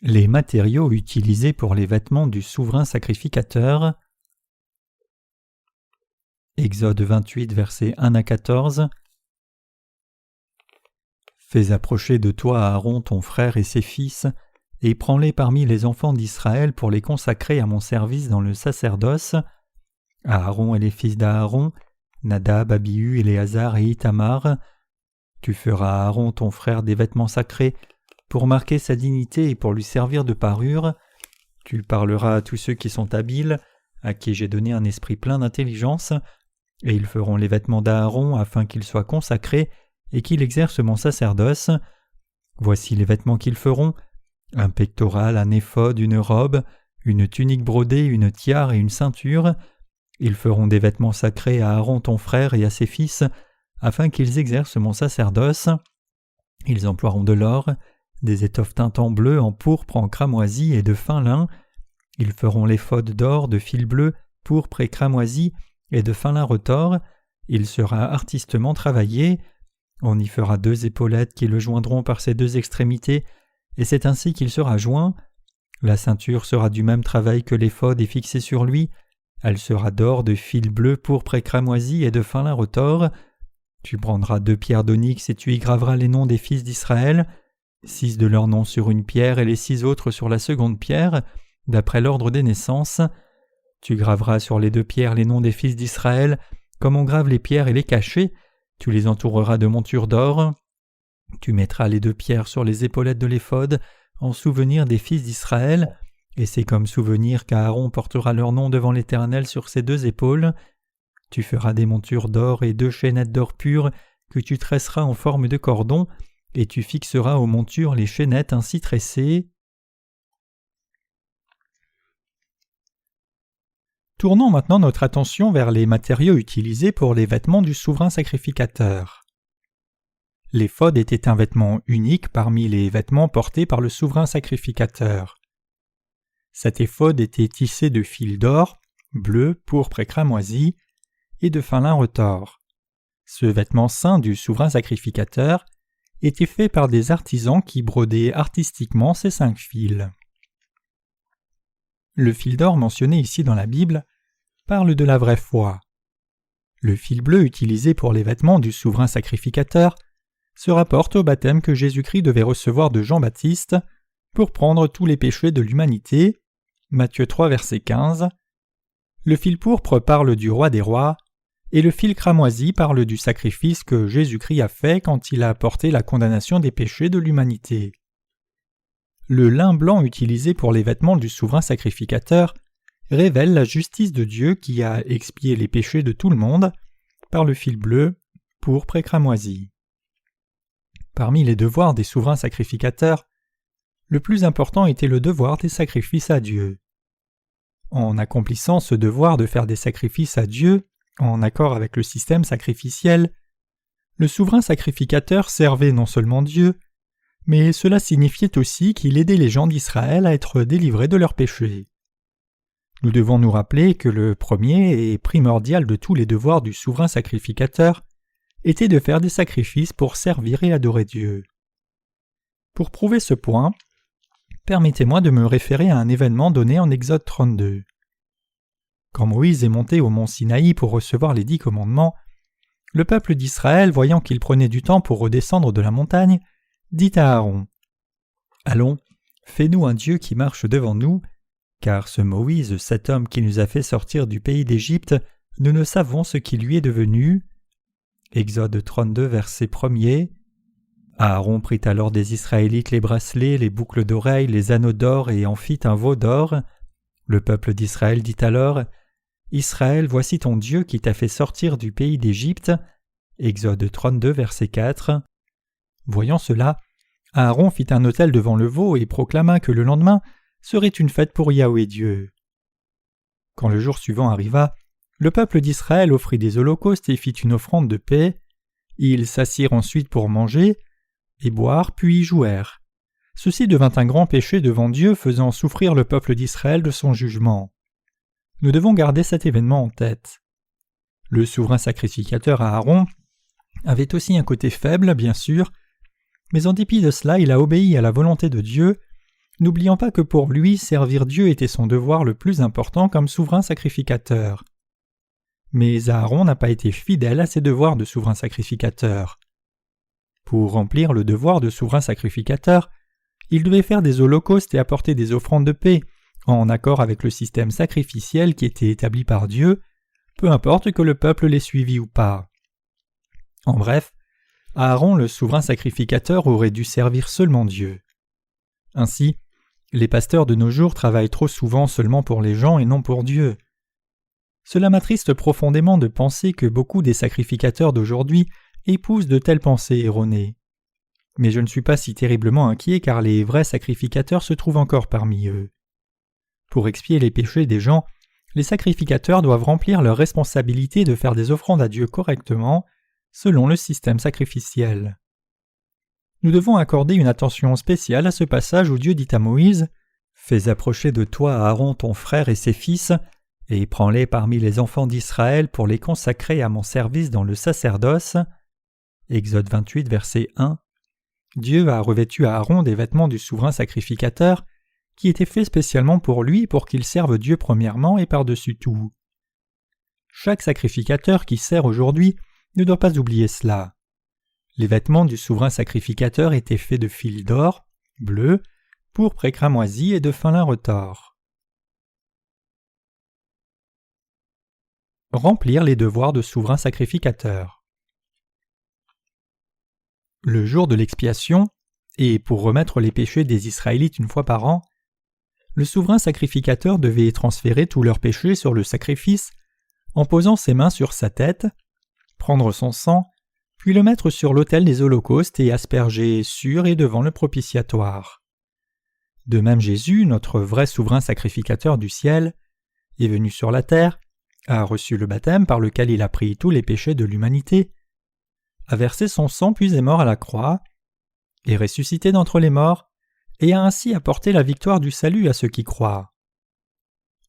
Les matériaux utilisés pour les vêtements du souverain sacrificateur. Exode 28, versets 1 à 14. Fais approcher de toi Aaron ton frère et ses fils, et prends-les parmi les enfants d'Israël pour les consacrer à mon service dans le sacerdoce. Aaron et les fils d'Aaron, Nadab, Abihu, Éléazar et Ithamar. Tu feras à Aaron ton frère des vêtements sacrés pour marquer sa dignité et pour lui servir de parure. Tu parleras à tous ceux qui sont habiles, à qui j'ai donné un esprit plein d'intelligence, et ils feront les vêtements d'Aaron afin qu'il soit consacré et qu'il exerce mon sacerdoce. Voici les vêtements qu'ils feront: un pectoral, un éphod, une robe, une tunique brodée, une tiare et une ceinture. Ils feront des vêtements sacrés à Aaron ton frère et à ses fils, afin qu'ils exercent mon sacerdoce. Ils emploieront de l'or, des étoffes teintes en bleu, en pourpre, en cramoisi et de fin lin. Ils feront l'éphod d'or, de fil bleu, pourpre et cramoisi, et de fin lin retors. Il sera artistement travaillé. On y fera 2 épaulettes qui le joindront par ses 2 extrémités, et c'est ainsi qu'il sera joint. La ceinture sera du même travail que l'éphod et fixée sur lui. Elle sera d'or, de fil bleu, pourpre et cramoisi et de fin lin retors. Tu prendras 2 pierres d'onyx et tu y graveras les noms des fils d'Israël, 6 de leurs noms sur une pierre et les 6 autres sur la seconde pierre, d'après l'ordre des naissances. Tu graveras sur les 2 pierres les noms des fils d'Israël, comme on grave les pierres et les cachets. Tu les entoureras de montures d'or. Tu mettras les 2 pierres sur les épaulettes de l'éphod, en souvenir des fils d'Israël, et c'est comme souvenir qu'Aaron portera leur nom devant l'Éternel sur ses 2 épaules. Tu feras des montures d'or et 2 chaînettes d'or pur que tu tresseras en forme de cordon, et tu fixeras aux montures les chaînettes ainsi tressées. Tournons maintenant notre attention vers les matériaux utilisés pour les vêtements du souverain sacrificateur. L'éphod était un vêtement unique parmi les vêtements portés par le souverain sacrificateur. Cet éphod était tissé de fils d'or, bleu, pourpre et cramoisi, et de fin lin retors. Ce vêtement saint du souverain sacrificateur était fait par des artisans qui brodaient artistiquement ces 5 fils. Le fil d'or mentionné ici dans la Bible parle de la vraie foi. Le fil bleu utilisé pour les vêtements du souverain sacrificateur se rapporte au baptême que Jésus-Christ devait recevoir de Jean-Baptiste pour prendre tous les péchés de l'humanité. Matthieu 3, verset 15. Le fil pourpre parle du roi des rois, et le fil cramoisi parle du sacrifice que Jésus-Christ a fait quand il a apporté la condamnation des péchés de l'humanité. Le lin blanc utilisé pour les vêtements du souverain sacrificateur révèle la justice de Dieu qui a expié les péchés de tout le monde par le fil bleu, pourpre et cramoisi. Parmi les devoirs des souverains sacrificateurs, le plus important était le devoir des sacrifices à Dieu. En accomplissant ce devoir de faire des sacrifices à Dieu, en accord avec le système sacrificiel, le souverain sacrificateur servait non seulement Dieu, mais cela signifiait aussi qu'il aidait les gens d'Israël à être délivrés de leurs péchés. Nous devons nous rappeler que le premier et primordial de tous les devoirs du souverain sacrificateur était de faire des sacrifices pour servir et adorer Dieu. Pour prouver ce point, permettez-moi de me référer à un événement donné en Exode 32. Quand Moïse est monté au mont Sinaï pour recevoir les 10 commandements, le peuple d'Israël, voyant qu'il prenait du temps pour redescendre de la montagne, dit à Aaron : « Allons, fais-nous un Dieu qui marche devant nous, car ce Moïse, cet homme qui nous a fait sortir du pays d'Égypte, nous ne savons ce qui lui est devenu. » Exode 32, verset 1er. Aaron prit alors des Israélites les bracelets, les boucles d'oreilles, les anneaux d'or et en fit un veau d'or. Le peuple d'Israël dit alors : « Israël, voici ton Dieu qui t'a fait sortir du pays d'Égypte. » Exode 32, verset 4. Voyant cela, Aaron fit un autel devant le veau et proclama que le lendemain serait une fête pour Yahweh Dieu. Quand le jour suivant arriva, le peuple d'Israël offrit des holocaustes et fit une offrande de paix. Ils s'assirent ensuite pour manger et boire, puis y jouèrent. Ceci devint un grand péché devant Dieu, faisant souffrir le peuple d'Israël de son jugement. Nous devons garder cet événement en tête. Le souverain sacrificateur Aaron avait aussi un côté faible, bien sûr, mais en dépit de cela, il a obéi à la volonté de Dieu n'oubliant pas que pour lui, servir Dieu était son devoir le plus important comme souverain sacrificateur. Mais Aaron n'a pas été fidèle à ses devoirs de souverain sacrificateur. Pour remplir le devoir de souverain sacrificateur, il devait faire des holocaustes et apporter des offrandes de paix, en accord avec le système sacrificiel qui était établi par Dieu, peu importe que le peuple les suivît ou pas. En bref, Aaron, le souverain sacrificateur, aurait dû servir seulement Dieu. Ainsi, les pasteurs de nos jours travaillent trop souvent seulement pour les gens et non pour Dieu. Cela m'attriste profondément de penser que beaucoup des sacrificateurs d'aujourd'hui épousent de telles pensées erronées. Mais je ne suis pas si terriblement inquiet car les vrais sacrificateurs se trouvent encore parmi eux. Pour expier les péchés des gens, les sacrificateurs doivent remplir leur responsabilité de faire des offrandes à Dieu correctement, selon le système sacrificiel. Nous devons accorder une attention spéciale à ce passage où Dieu dit à Moïse « Fais approcher de toi Aaron ton frère et ses fils, et prends-les parmi les enfants d'Israël pour les consacrer à mon service dans le sacerdoce. » Exode 28, verset 1. Dieu a revêtu Aaron des vêtements du souverain sacrificateur, qui étaient faits spécialement pour lui pour qu'il serve Dieu premièrement et par-dessus tout. Chaque sacrificateur qui sert aujourd'hui ne doit pas oublier cela. Les vêtements du souverain sacrificateur étaient faits de fil d'or, bleu, pourpre et cramoisi et de fin lin retors. Remplir les devoirs de souverain sacrificateur. Le jour de l'expiation, et pour remettre les péchés des Israélites une fois par an, le souverain sacrificateur devait transférer tous leurs péchés sur le sacrifice en posant ses mains sur sa tête, prendre son sang, puis le mettre sur l'autel des holocaustes et asperger sur et devant le propitiatoire. De même Jésus, notre vrai souverain sacrificateur du ciel, est venu sur la terre, a reçu le baptême par lequel il a pris tous les péchés de l'humanité, a versé son sang puis est mort à la croix, est ressuscité d'entre les morts, et a ainsi apporté la victoire du salut à ceux qui croient.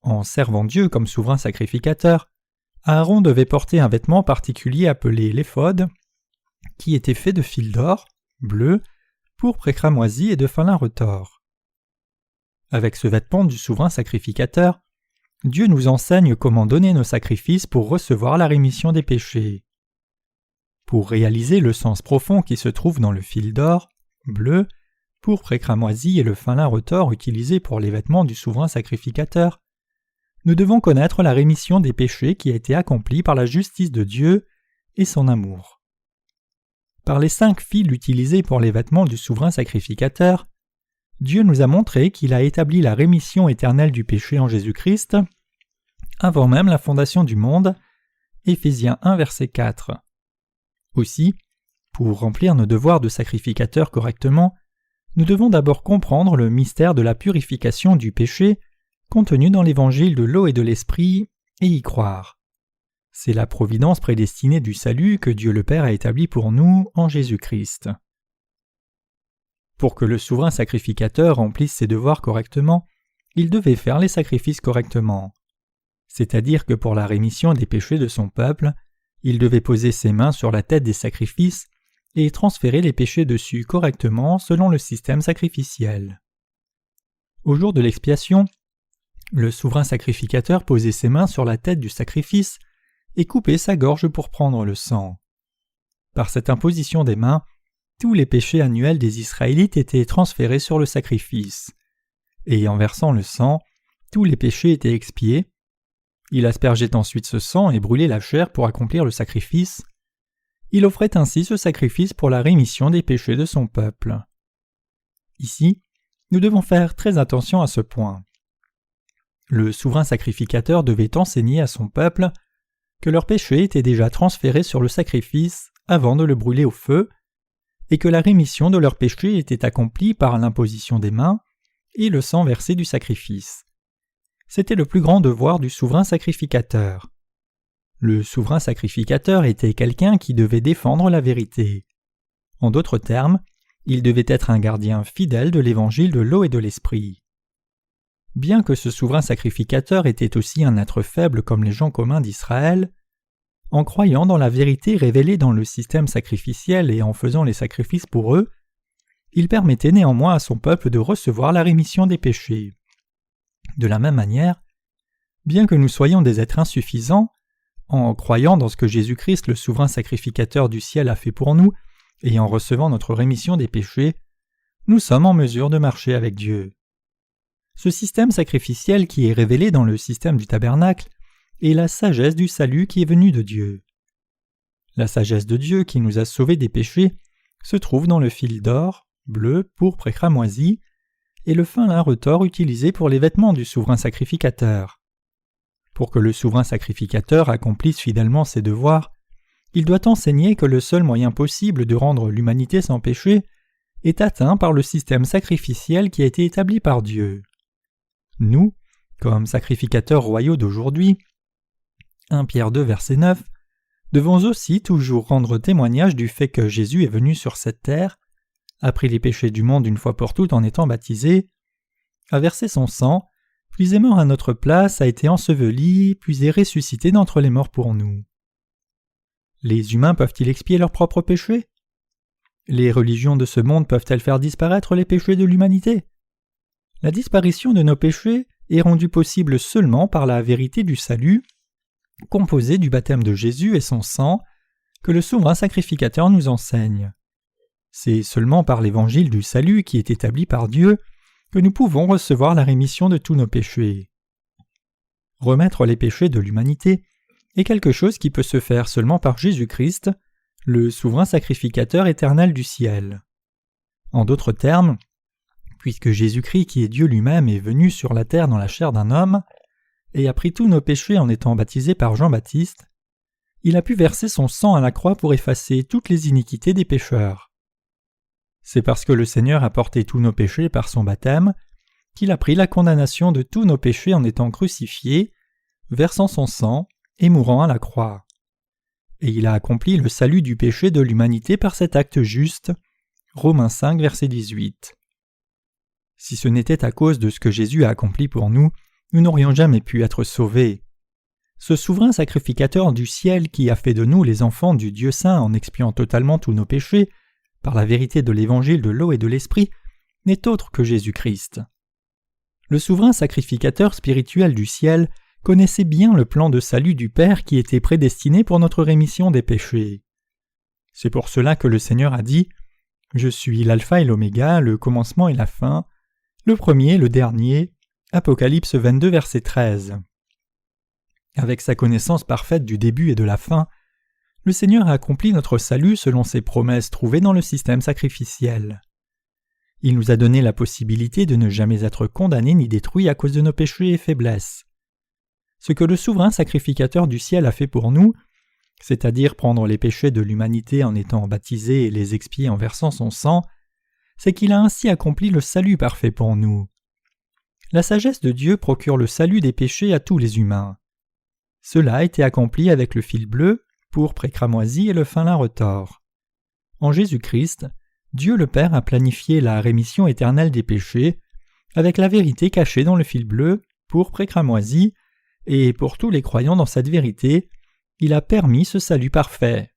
En servant Dieu comme souverain sacrificateur, Aaron devait porter un vêtement particulier appelé l'éphod, qui était fait de fil d'or, bleu, pourpre et cramoisi et de fin lin retors. Avec ce vêtement du souverain sacrificateur, Dieu nous enseigne comment donner nos sacrifices pour recevoir la rémission des péchés. Pour réaliser le sens profond qui se trouve dans le fil d'or, bleu, pourpre et cramoisi et le fin lin retors utilisés pour les vêtements du souverain sacrificateur, nous devons connaître la rémission des péchés qui a été accomplie par la justice de Dieu et son amour. Par les 5 fils utilisés pour les vêtements du souverain sacrificateur, Dieu nous a montré qu'il a établi la rémission éternelle du péché en Jésus-Christ avant même la fondation du monde, Éphésiens 1, verset 4. Aussi, pour remplir nos devoirs de sacrificateur correctement, nous devons d'abord comprendre le mystère de la purification du péché contenu dans l'évangile de l'eau et de l'esprit et y croire. C'est la providence prédestinée du salut que Dieu le Père a établi pour nous en Jésus-Christ. Pour que le souverain sacrificateur remplisse ses devoirs correctement, il devait faire les sacrifices correctement. C'est-à-dire que pour la rémission des péchés de son peuple, il devait poser ses mains sur la tête des sacrifices et transférer les péchés dessus correctement selon le système sacrificiel. Au jour de l'expiation, le souverain sacrificateur posait ses mains sur la tête du sacrifice et coupait sa gorge pour prendre le sang. Par cette imposition des mains, tous les péchés annuels des Israélites étaient transférés sur le sacrifice. Et en versant le sang, tous les péchés étaient expiés. Il aspergeait ensuite ce sang et brûlait la chair pour accomplir le sacrifice. Il offrait ainsi ce sacrifice pour la rémission des péchés de son peuple. Ici, nous devons faire très attention à ce point. Le souverain sacrificateur devait enseigner à son peuple que leurs péchés étaient déjà transférés sur le sacrifice avant de le brûler au feu, et que la rémission de leurs péchés était accomplie par l'imposition des mains et le sang versé du sacrifice. C'était le plus grand devoir du souverain sacrificateur. Le souverain sacrificateur était quelqu'un qui devait défendre la vérité. En d'autres termes, il devait être un gardien fidèle de l'évangile de l'eau et de l'esprit. Bien que ce souverain sacrificateur était aussi un être faible comme les gens communs d'Israël, en croyant dans la vérité révélée dans le système sacrificiel et en faisant les sacrifices pour eux, il permettait néanmoins à son peuple de recevoir la rémission des péchés. De la même manière, bien que nous soyons des êtres insuffisants, en croyant dans ce que Jésus-Christ, le souverain sacrificateur du ciel, a fait pour nous, et en recevant notre rémission des péchés, nous sommes en mesure de marcher avec Dieu. Ce système sacrificiel qui est révélé dans le système du tabernacle est la sagesse du salut qui est venue de Dieu. La sagesse de Dieu qui nous a sauvés des péchés se trouve dans le fil d'or, bleu, pourpre et cramoisi, et le fin lin retors utilisé pour les vêtements du souverain sacrificateur. Pour que le souverain sacrificateur accomplisse fidèlement ses devoirs, il doit enseigner que le seul moyen possible de rendre l'humanité sans péché est atteint par le système sacrificiel qui a été établi par Dieu. Nous, comme sacrificateurs royaux d'aujourd'hui, 1 Pierre 2 verset 9, devons aussi toujours rendre témoignage du fait que Jésus est venu sur cette terre, a pris les péchés du monde une fois pour toutes en étant baptisé, a versé son sang, puis est mort à notre place, a été enseveli, puis est ressuscité d'entre les morts pour nous. Les humains peuvent-ils expier leurs propres péchés? Les religions de ce monde peuvent-elles faire disparaître les péchés de l'humanité? La disparition de nos péchés est rendue possible seulement par la vérité du salut, composée du baptême de Jésus et son sang, que le souverain sacrificateur nous enseigne. C'est seulement par l'évangile du salut qui est établi par Dieu que nous pouvons recevoir la rémission de tous nos péchés. Remettre les péchés de l'humanité est quelque chose qui peut se faire seulement par Jésus-Christ, le souverain sacrificateur éternel du ciel. En d'autres termes, puisque Jésus-Christ qui est Dieu lui-même est venu sur la terre dans la chair d'un homme, et a pris tous nos péchés en étant baptisé par Jean-Baptiste, il a pu verser son sang à la croix pour effacer toutes les iniquités des pécheurs. C'est parce que le Seigneur a porté tous nos péchés par son baptême qu'il a pris la condamnation de tous nos péchés en étant crucifié, versant son sang et mourant à la croix. Et il a accompli le salut du péché de l'humanité par cet acte juste. Romains 5, verset 18. Si ce n'était à cause de ce que Jésus a accompli pour nous, nous n'aurions jamais pu être sauvés. Ce souverain sacrificateur du ciel qui a fait de nous les enfants du Dieu saint en expiant totalement tous nos péchés, par la vérité de l'évangile de l'eau et de l'esprit, n'est autre que Jésus-Christ. Le souverain sacrificateur spirituel du ciel connaissait bien le plan de salut du Père qui était prédestiné pour notre rémission des péchés. C'est pour cela que le Seigneur a dit « Je suis l'alpha et l'oméga, le commencement et la fin, le premier, le dernier » Apocalypse 22, verset 13. Avec sa connaissance parfaite du début et de la fin, le Seigneur a accompli notre salut selon ses promesses trouvées dans le système sacrificiel. Il nous a donné la possibilité de ne jamais être condamnés ni détruits à cause de nos péchés et faiblesses. Ce que le souverain sacrificateur du ciel a fait pour nous, c'est-à-dire prendre les péchés de l'humanité en étant baptisé et les expier en versant son sang, c'est qu'il a ainsi accompli le salut parfait pour nous. La sagesse de Dieu procure le salut des péchés à tous les humains. Cela a été accompli avec le fil bleu, pourpre et cramoisi et le fin lin retors. En Jésus-Christ, Dieu le Père a planifié la rémission éternelle des péchés avec la vérité cachée dans le fil bleu, pourpre et cramoisi, et pour tous les croyants dans cette vérité, il a permis ce salut parfait.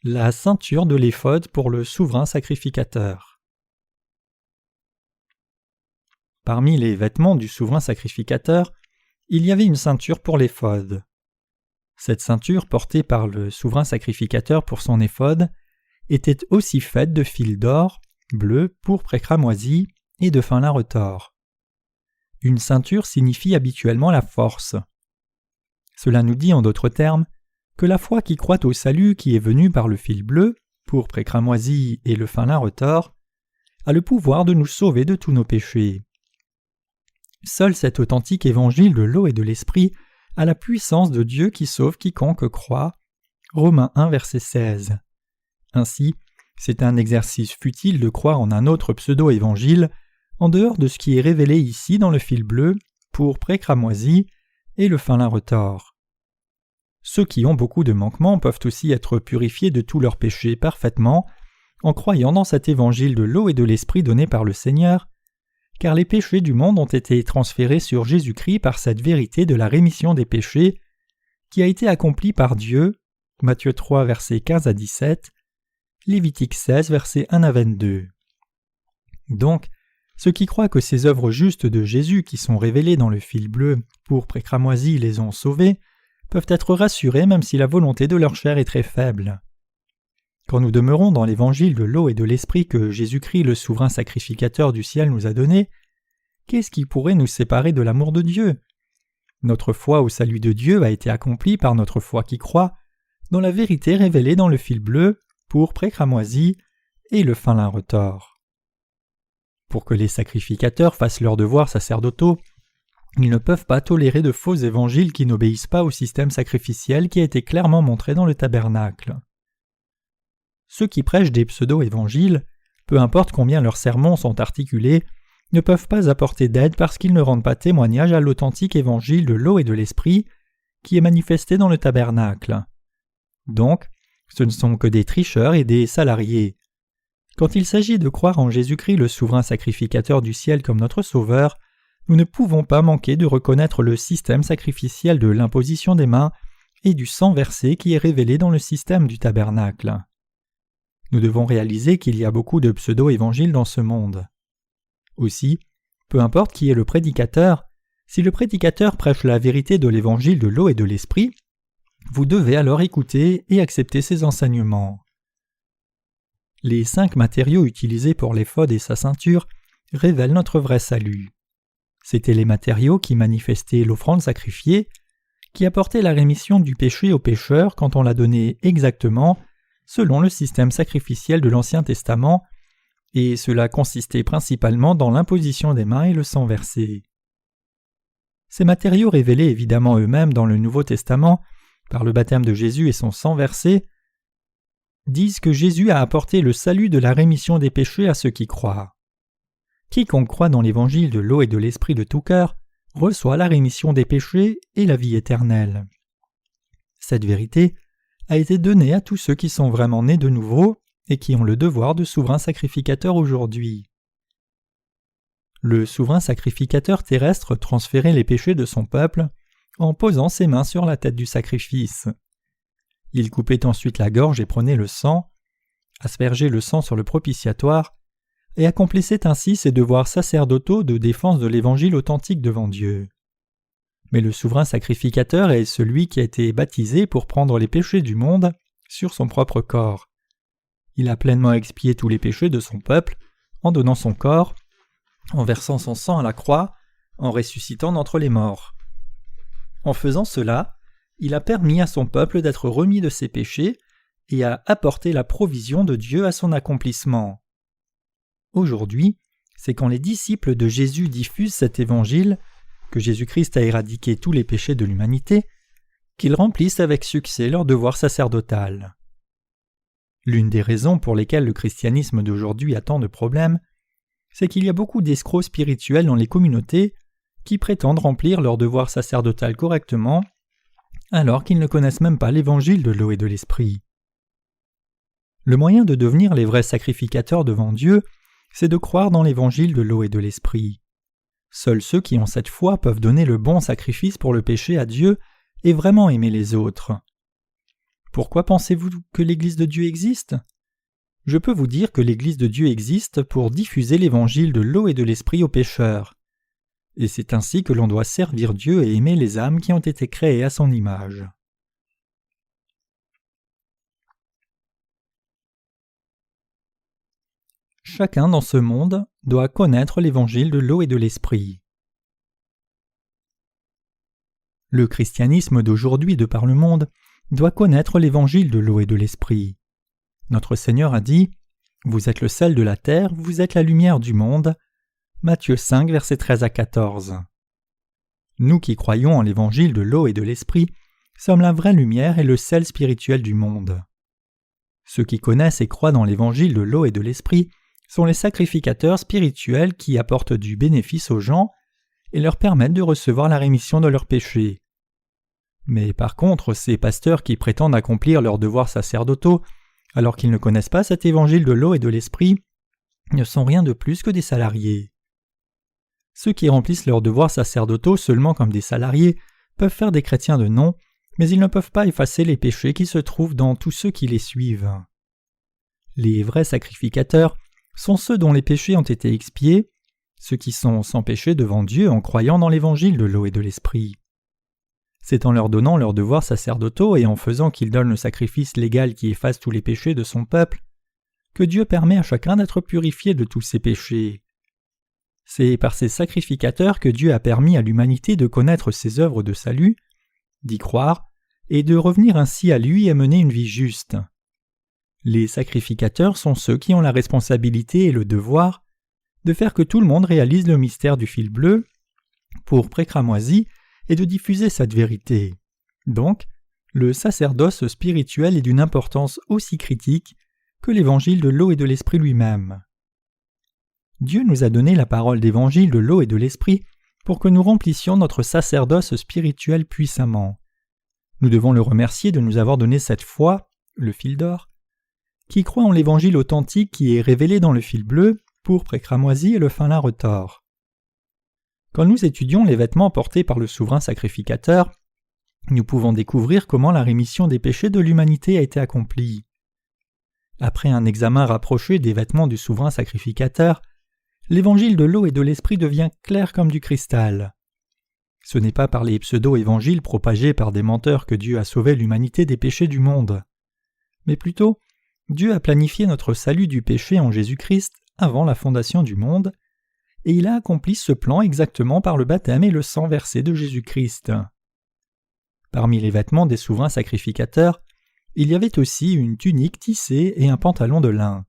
La ceinture de l'éphod pour le souverain sacrificateur. Parmi les vêtements du souverain sacrificateur, il y avait une ceinture pour l'éphod. Cette ceinture portée par le souverain sacrificateur pour son éphod était aussi faite de fils d'or, bleu, pourpre et cramoisi et de fin lin retors. Une ceinture signifie habituellement la force. Cela nous dit en d'autres termes que la foi qui croit au salut qui est venu par le fil bleu, pourpre et cramoisi et le fin lin retors, a le pouvoir de nous sauver de tous nos péchés. Seul cet authentique évangile de l'eau et de l'esprit a la puissance de Dieu qui sauve quiconque croit. Romains 1, verset 16. Ainsi, c'est un exercice futile de croire en un autre pseudo-évangile en dehors de ce qui est révélé ici dans le fil bleu, pourpre et cramoisi et le fin lin retors. Ceux qui ont beaucoup de manquements peuvent aussi être purifiés de tous leurs péchés parfaitement en croyant dans cet évangile de l'eau et de l'esprit donné par le Seigneur, car les péchés du monde ont été transférés sur Jésus-Christ par cette vérité de la rémission des péchés qui a été accomplie par Dieu. Matthieu 3, versets 15 à 17, Lévitique 16, versets 1 à 22. Donc, ceux qui croient que ces œuvres justes de Jésus qui sont révélées dans le fil bleu, pourpre et cramoisi les ont sauvés, peuvent être rassurés même si la volonté de leur chair est très faible. Quand nous demeurons dans l'évangile de l'eau et de l'esprit que Jésus-Christ, le souverain sacrificateur du ciel, nous a donné, qu'est-ce qui pourrait nous séparer de l'amour de Dieu? Notre foi au salut de Dieu a été accomplie par notre foi qui croit dans la vérité révélée dans le fil bleu, pourpre et cramoisi et le fin lin retors. Pour que les sacrificateurs fassent leurs devoirs sacerdotaux, ils ne peuvent pas tolérer de faux évangiles qui n'obéissent pas au système sacrificiel qui a été clairement montré dans le tabernacle. Ceux qui prêchent des pseudo-évangiles, peu importe combien leurs sermons sont articulés, ne peuvent pas apporter d'aide parce qu'ils ne rendent pas témoignage à l'authentique évangile de l'eau et de l'esprit qui est manifesté dans le tabernacle. Donc, ce ne sont que des tricheurs et des salariés. Quand il s'agit de croire en Jésus-Christ le souverain sacrificateur du ciel comme notre sauveur, nous ne pouvons pas manquer de reconnaître le système sacrificiel de l'imposition des mains et du sang versé qui est révélé dans le système du tabernacle. Nous devons réaliser qu'il y a beaucoup de pseudo-évangiles dans ce monde. Aussi, peu importe qui est le prédicateur, si le prédicateur prêche la vérité de l'évangile de l'eau et de l'esprit, vous devez alors écouter et accepter ses enseignements. Les 5 matériaux utilisés pour l'éphod et sa ceinture révèlent notre vrai salut. C'étaient les matériaux qui manifestaient l'offrande sacrifiée, qui apportait la rémission du péché aux pécheurs quand on la donnait exactement selon le système sacrificiel de l'Ancien Testament, et cela consistait principalement dans l'imposition des mains et le sang versé. Ces matériaux révélés évidemment eux-mêmes dans le Nouveau Testament, par le baptême de Jésus et son sang versé, disent que Jésus a apporté le salut de la rémission des péchés à ceux qui croient. Quiconque croit dans l'évangile de l'eau et de l'esprit de tout cœur reçoit la rémission des péchés et la vie éternelle. Cette vérité a été donnée à tous ceux qui sont vraiment nés de nouveau et qui ont le devoir de souverain sacrificateur aujourd'hui. Le souverain sacrificateur terrestre transférait les péchés de son peuple en posant ses mains sur la tête du sacrifice. Il coupait ensuite la gorge et prenait le sang, aspergeait le sang sur le propitiatoire et accomplissait ainsi ses devoirs sacerdotaux de défense de l'évangile authentique devant Dieu. Mais le souverain sacrificateur est celui qui a été baptisé pour prendre les péchés du monde sur son propre corps. Il a pleinement expié tous les péchés de son peuple en donnant son corps, en versant son sang à la croix, en ressuscitant d'entre les morts. En faisant cela, il a permis à son peuple d'être remis de ses péchés et a apporté la provision de Dieu à son accomplissement. Aujourd'hui, c'est quand les disciples de Jésus diffusent cet évangile, que Jésus-Christ a éradiqué tous les péchés de l'humanité, qu'ils remplissent avec succès leur devoir sacerdotal. L'une des raisons pour lesquelles le christianisme d'aujourd'hui a tant de problèmes, c'est qu'il y a beaucoup d'escrocs spirituels dans les communautés qui prétendent remplir leur devoir sacerdotal correctement alors qu'ils ne connaissent même pas l'évangile de l'eau et de l'esprit. Le moyen de devenir les vrais sacrificateurs devant Dieu, c'est de croire dans l'évangile de l'eau et de l'esprit. Seuls ceux qui ont cette foi peuvent donner le bon sacrifice pour le péché à Dieu et vraiment aimer les autres. Pourquoi pensez-vous que l'Église de Dieu existe ? Je peux vous dire que l'Église de Dieu existe pour diffuser l'évangile de l'eau et de l'esprit aux pécheurs. Et c'est ainsi que l'on doit servir Dieu et aimer les âmes qui ont été créées à son image. Chacun dans ce monde doit connaître l'évangile de l'eau et de l'esprit. Le christianisme d'aujourd'hui de par le monde doit connaître l'évangile de l'eau et de l'esprit. Notre Seigneur a dit « Vous êtes le sel de la terre, vous êtes la lumière du monde » Matthieu 5, versets 13 à 14. Nous qui croyons en l'évangile de l'eau et de l'esprit sommes la vraie lumière et le sel spirituel du monde. Ceux qui connaissent et croient dans l'évangile de l'eau et de l'esprit sont les sacrificateurs spirituels qui apportent du bénéfice aux gens et leur permettent de recevoir la rémission de leurs péchés. Mais par contre, ces pasteurs qui prétendent accomplir leurs devoirs sacerdotaux alors qu'ils ne connaissent pas cet évangile de l'eau et de l'esprit ne sont rien de plus que des salariés. Ceux qui remplissent leurs devoirs sacerdotaux seulement comme des salariés peuvent faire des chrétiens de nom, mais ils ne peuvent pas effacer les péchés qui se trouvent dans tous ceux qui les suivent. Les vrais sacrificateurs sont ceux dont les péchés ont été expiés, ceux qui sont sans péché devant Dieu en croyant dans l'évangile de l'eau et de l'esprit. C'est en leur donnant leurs devoirs sacerdotaux et en faisant qu'ils donnent le sacrifice légal qui efface tous les péchés de son peuple que Dieu permet à chacun d'être purifié de tous ses péchés. C'est par ces sacrificateurs que Dieu a permis à l'humanité de connaître ses œuvres de salut, d'y croire et de revenir ainsi à lui et mener une vie juste. Les sacrificateurs sont ceux qui ont la responsabilité et le devoir de faire que tout le monde réalise le mystère du fil bleu, pourpre et cramoisi, et de diffuser cette vérité. Donc, le sacerdoce spirituel est d'une importance aussi critique que l'évangile de l'eau et de l'esprit lui-même. Dieu nous a donné la parole d'évangile de l'eau et de l'esprit pour que nous remplissions notre sacerdoce spirituel puissamment. Nous devons le remercier de nous avoir donné cette foi, le fil d'or, qui croit en l'évangile authentique qui est révélé dans le fil bleu, pourpre et cramoisi et le fin lin retors. Quand nous étudions les vêtements portés par le souverain sacrificateur, nous pouvons découvrir comment la rémission des péchés de l'humanité a été accomplie. Après un examen rapproché des vêtements du souverain sacrificateur, l'évangile de l'eau et de l'esprit devient clair comme du cristal. Ce n'est pas par les pseudo-évangiles propagés par des menteurs que Dieu a sauvé l'humanité des péchés du monde, mais plutôt Dieu a planifié notre salut du péché en Jésus-Christ avant la fondation du monde, et il a accompli ce plan exactement par le baptême et le sang versé de Jésus-Christ. Parmi les vêtements des souverains sacrificateurs, il y avait aussi une tunique tissée et un pantalon de lin.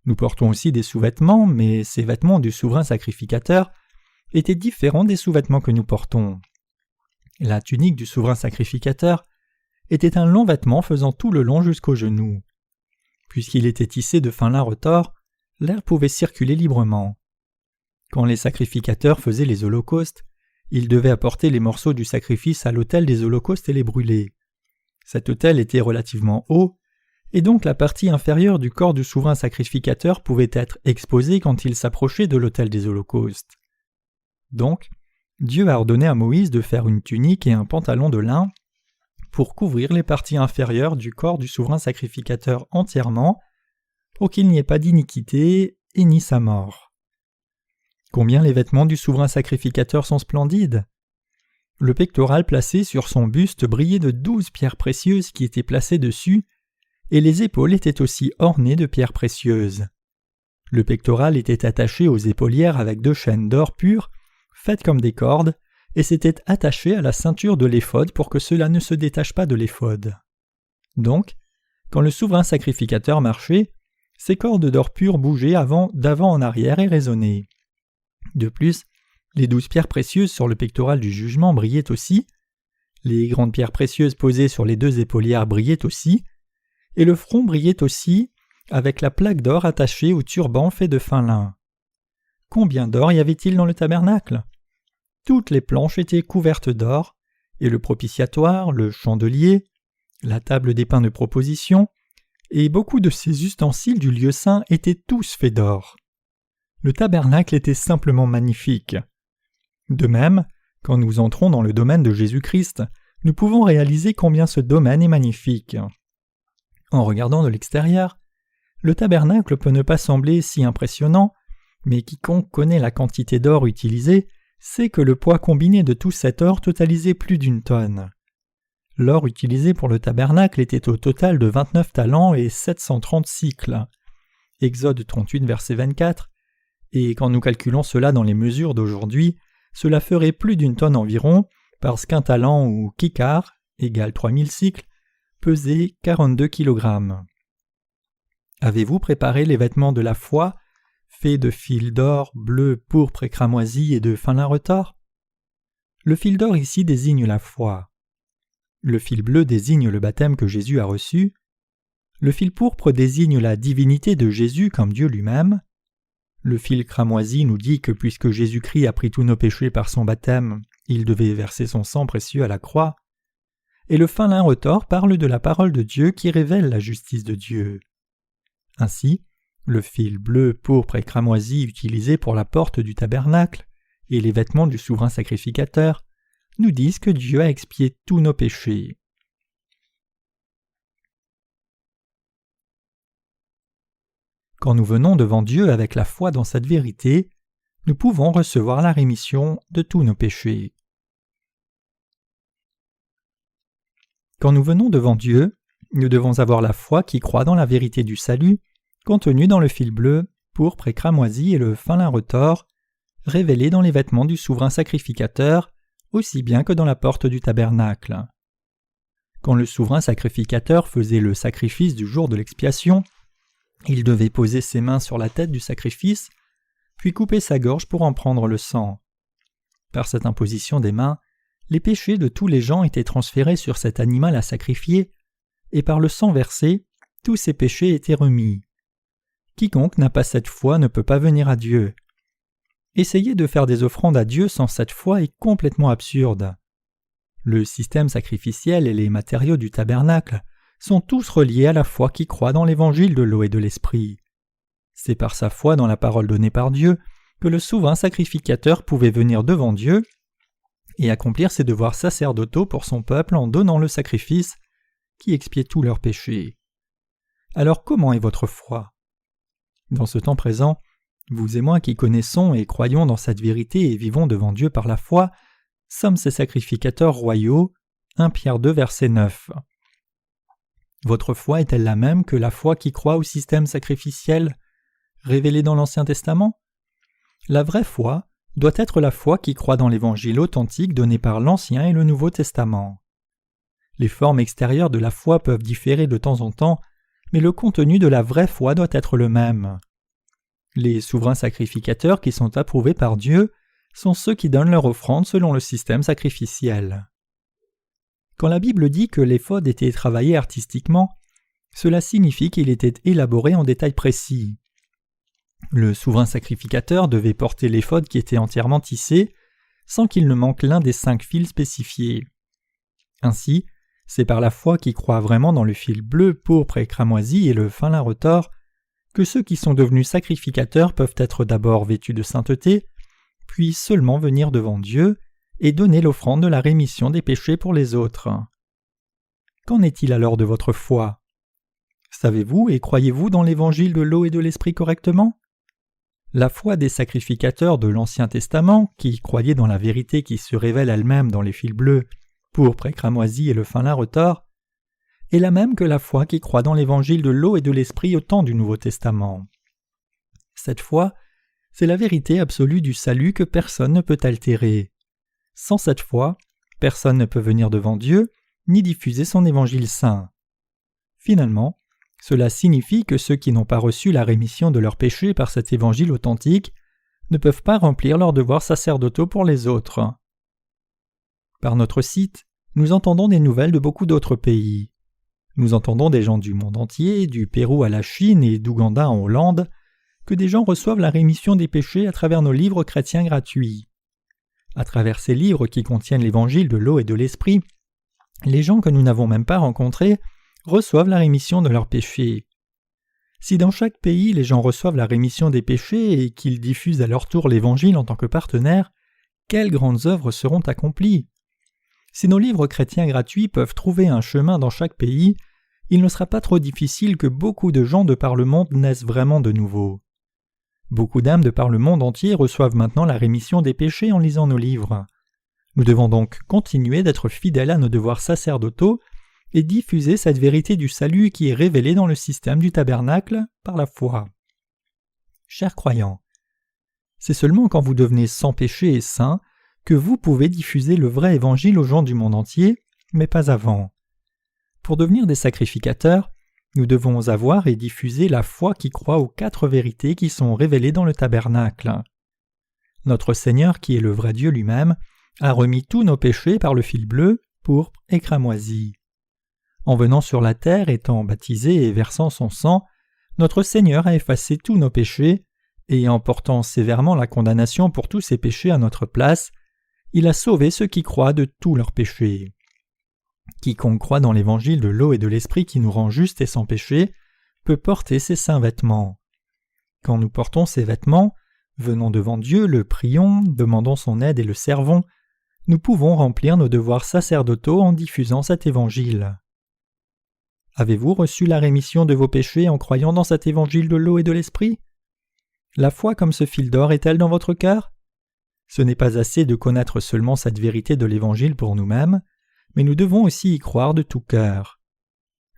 Nous portons aussi des sous-vêtements, mais ces vêtements du souverain sacrificateur étaient différents des sous-vêtements que nous portons. La tunique du souverain sacrificateur était un long vêtement faisant tout le long jusqu'aux genoux. Puisqu'il était tissé de fin lin retors, l'air pouvait circuler librement. Quand les sacrificateurs faisaient les holocaustes, ils devaient apporter les morceaux du sacrifice à l'autel des holocaustes et les brûler. Cet autel était relativement haut, et donc la partie inférieure du corps du souverain sacrificateur pouvait être exposée quand il s'approchait de l'autel des holocaustes. Donc, Dieu a ordonné à Moïse de faire une tunique et un pantalon de lin pour couvrir les parties inférieures du corps du souverain sacrificateur entièrement, pour qu'il n'y ait pas d'iniquité et ni sa mort. Combien les vêtements du souverain sacrificateur sont splendides! Le pectoral placé sur son buste brillait de 12 pierres précieuses qui étaient placées dessus, et les épaules étaient aussi ornées de pierres précieuses. Le pectoral était attaché aux épaulières avec 2 chaînes d'or pur, faites comme des cordes, et s'était attaché à la ceinture de l'éphod pour que cela ne se détache pas de l'éphod. Donc, quand le souverain sacrificateur marchait, ses cordes d'or pur bougeaient d'avant en arrière et résonnaient. De plus, les 12 pierres précieuses sur le pectoral du jugement brillaient aussi, les grandes pierres précieuses posées sur les 2 épaulières brillaient aussi, et le front brillait aussi, avec la plaque d'or attachée au turban fait de fin lin. Combien d'or y avait-il dans le tabernacle? Toutes les planches étaient couvertes d'or, et le propitiatoire, le chandelier, la table des pains de proposition, et beaucoup de ces ustensiles du lieu saint étaient tous faits d'or. Le tabernacle était simplement magnifique. De même, quand nous entrons dans le domaine de Jésus-Christ, nous pouvons réaliser combien ce domaine est magnifique. En regardant de l'extérieur, le tabernacle peut ne pas sembler si impressionnant, mais quiconque connaît la quantité d'or utilisée sait que le poids combiné de tout cet or totalisait plus d'1 tonne. L'or utilisé pour le tabernacle était au total de 29 talents et 730 cycles. Exode 38, verset 24. Et quand nous calculons cela dans les mesures d'aujourd'hui, cela ferait plus d'1 tonne environ, parce qu'un talent ou kikar, égale 3000 cycles, pesait 42 kg. Avez-vous préparé les vêtements de la foi, faits de fil d'or, bleu, pourpre et cramoisi et de fin lin retors? Le fil d'or ici désigne la foi. Le fil bleu désigne le baptême que Jésus a reçu. Le fil pourpre désigne la divinité de Jésus comme Dieu lui-même. Le fil cramoisi nous dit que puisque Jésus-Christ a pris tous nos péchés par son baptême, il devait verser son sang précieux à la croix. Et le fin lin retors parle de la parole de Dieu qui révèle la justice de Dieu. Ainsi, le fil bleu, pourpre et cramoisi utilisé pour la porte du tabernacle et les vêtements du souverain sacrificateur nous disent que Dieu a expié tous nos péchés. Quand nous venons devant Dieu avec la foi dans cette vérité, nous pouvons recevoir la rémission de tous nos péchés. Quand nous venons devant Dieu, nous devons avoir la foi qui croit dans la vérité du salut, contenue dans le fil bleu, pourpre et cramoisi et le fin lin retors, révélée dans les vêtements du souverain sacrificateur, aussi bien que dans la porte du tabernacle. Quand le souverain sacrificateur faisait le sacrifice du jour de l'expiation, il devait poser ses mains sur la tête du sacrifice, puis couper sa gorge pour en prendre le sang. Par cette imposition des mains, les péchés de tous les gens étaient transférés sur cet animal à sacrifier, et par le sang versé, tous ces péchés étaient remis. Quiconque n'a pas cette foi ne peut pas venir à Dieu. Essayer de faire des offrandes à Dieu sans cette foi est complètement absurde. Le système sacrificiel et les matériaux du tabernacle sont tous reliés à la foi qui croit dans l'évangile de l'eau et de l'esprit. C'est par sa foi dans la parole donnée par Dieu que le souverain sacrificateur pouvait venir devant Dieu et accomplir ses devoirs sacerdotaux pour son peuple en donnant le sacrifice qui expiait tous leurs péchés. Alors comment est votre foi? Dans ce temps présent, vous et moi qui connaissons et croyons dans cette vérité et vivons devant Dieu par la foi, sommes ces sacrificateurs royaux. 1 Pierre 2, verset 9. Votre foi est-elle la même que la foi qui croit au système sacrificiel révélé dans l'Ancien Testament? La vraie foi doit être la foi qui croit dans l'Évangile authentique donné par l'Ancien et le Nouveau Testament. Les formes extérieures de la foi peuvent différer de temps en temps, mais le contenu de la vraie foi doit être le même. Les souverains sacrificateurs qui sont approuvés par Dieu sont ceux qui donnent leur offrande selon le système sacrificiel. Quand la Bible dit que l'éphod était travaillé artistiquement, cela signifie qu'il était élaboré en détails précis. Le souverain sacrificateur devait porter l'éphod qui était entièrement tissé, sans qu'il ne manque l'un des 5 fils spécifiés. Ainsi, c'est par la foi qui croit vraiment dans le fil bleu, pourpre et cramoisi et le fin lin retors que ceux qui sont devenus sacrificateurs peuvent être d'abord vêtus de sainteté, puis seulement venir devant Dieu et donner l'offrande de la rémission des péchés pour les autres. Qu'en est-il alors de votre foi? Savez-vous et croyez-vous dans l'évangile de l'eau et de l'esprit correctement? La foi des sacrificateurs de l'Ancien Testament, qui croyaient dans la vérité qui se révèle elle-même dans les fils bleus, pourpre et cramoisi et le fin lin retors, est la même que la foi qui croit dans l'évangile de l'eau et de l'esprit au temps du Nouveau Testament. Cette foi, c'est la vérité absolue du salut que personne ne peut altérer. Sans cette foi, personne ne peut venir devant Dieu, ni diffuser son évangile saint. Finalement, cela signifie que ceux qui n'ont pas reçu la rémission de leurs péchés par cet évangile authentique ne peuvent pas remplir leurs devoirs sacerdotaux pour les autres. Par notre site, nous entendons des nouvelles de beaucoup d'autres pays. Nous entendons des gens du monde entier, du Pérou à la Chine et d'Ouganda en Hollande, que des gens reçoivent la rémission des péchés à travers nos livres chrétiens gratuits. À travers ces livres qui contiennent l'évangile de l'eau et de l'esprit, les gens que nous n'avons même pas rencontrés reçoivent la rémission de leurs péchés. Si dans chaque pays les gens reçoivent la rémission des péchés et qu'ils diffusent à leur tour l'évangile en tant que partenaires, quelles grandes œuvres seront accomplies? Si nos livres chrétiens gratuits peuvent trouver un chemin dans chaque pays, il ne sera pas trop difficile que beaucoup de gens de par le monde naissent vraiment de nouveau. Beaucoup d'âmes de par le monde entier reçoivent maintenant la rémission des péchés en lisant nos livres. Nous devons donc continuer d'être fidèles à nos devoirs sacerdotaux et diffuser cette vérité du salut qui est révélée dans le système du tabernacle par la foi. Chers croyants, c'est seulement quand vous devenez sans péché et saints que vous pouvez diffuser le vrai évangile aux gens du monde entier, mais pas avant. Pour devenir des sacrificateurs, nous devons avoir et diffuser la foi qui croit aux 4 vérités qui sont révélées dans le tabernacle. Notre Seigneur, qui est le vrai Dieu lui-même, a remis tous nos péchés par le fil bleu, pourpre et cramoisi. En venant sur la terre, étant baptisé et versant son sang, notre Seigneur a effacé tous nos péchés, et en portant sévèrement la condamnation pour tous ces péchés à notre place, il a sauvé ceux qui croient de tous leurs péchés. Quiconque croit dans l'évangile de l'eau et de l'esprit qui nous rend justes et sans péché peut porter ces saints vêtements. Quand nous portons ces vêtements, venons devant Dieu, le prions, demandons son aide et le servons, nous pouvons remplir nos devoirs sacerdotaux en diffusant cet évangile. Avez-vous reçu la rémission de vos péchés en croyant dans cet évangile de l'eau et de l'esprit? La foi comme ce fil d'or est-elle dans votre cœur? Ce n'est pas assez de connaître seulement cette vérité de l'évangile pour nous-mêmes, mais nous devons aussi y croire de tout cœur.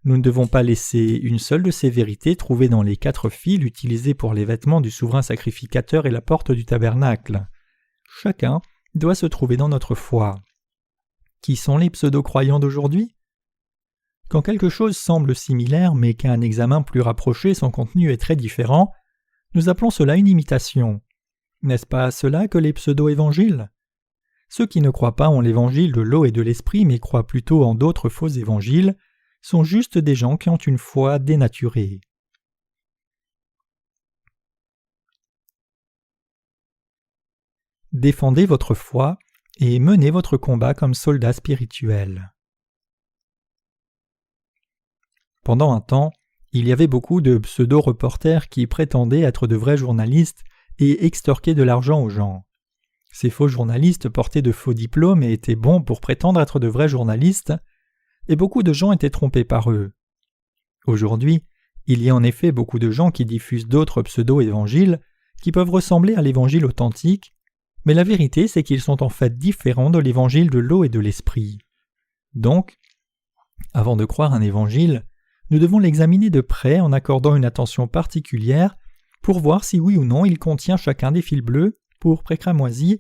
Nous ne devons pas laisser une seule de ces vérités trouvées dans les 4 fils utilisés pour les vêtements du souverain sacrificateur et la porte du tabernacle. Chacun doit se trouver dans notre foi. Qui sont les pseudo-croyants d'aujourd'hui? Quand quelque chose semble similaire mais qu'à un examen plus rapproché son contenu est très différent, nous appelons cela une imitation. N'est-ce pas cela que les pseudo-évangiles? Ceux qui ne croient pas en l'évangile de l'eau et de l'esprit mais croient plutôt en d'autres faux évangiles sont juste des gens qui ont une foi dénaturée. Défendez votre foi et menez votre combat comme soldat spirituel. Pendant un temps, il y avait beaucoup de pseudo-reporters qui prétendaient être de vrais journalistes et extorquaient de l'argent aux gens. Ces faux journalistes portaient de faux diplômes et étaient bons pour prétendre être de vrais journalistes, et beaucoup de gens étaient trompés par eux. Aujourd'hui, il y a en effet beaucoup de gens qui diffusent d'autres pseudo-évangiles qui peuvent ressembler à l'évangile authentique, mais la vérité c'est qu'ils sont en fait différents de l'évangile de l'eau et de l'esprit. Donc, avant de croire un évangile, nous devons l'examiner de près en accordant une attention particulière pour voir si oui ou non il contient chacun des fils bleus, pourpre et cramoisi,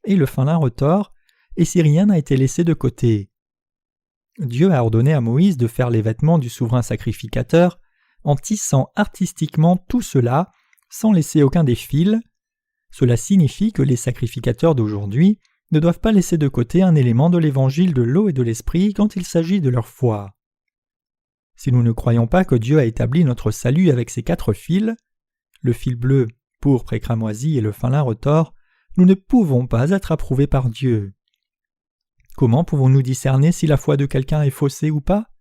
et le fin lin retors, et si rien n'a été laissé de côté. Dieu a ordonné à Moïse de faire les vêtements du souverain sacrificateur en tissant artistiquement tout cela sans laisser aucun des fils. Cela signifie que les sacrificateurs d'aujourd'hui ne doivent pas laisser de côté un élément de l'évangile de l'eau et de l'esprit quand il s'agit de leur foi. Si nous ne croyons pas que Dieu a établi notre salut avec ces 4 fils, le fil bleu, pourpre et cramoisi et le fin lin retors, nous ne pouvons pas être approuvés par Dieu. Comment pouvons-nous discerner si la foi de quelqu'un est faussée ou pas?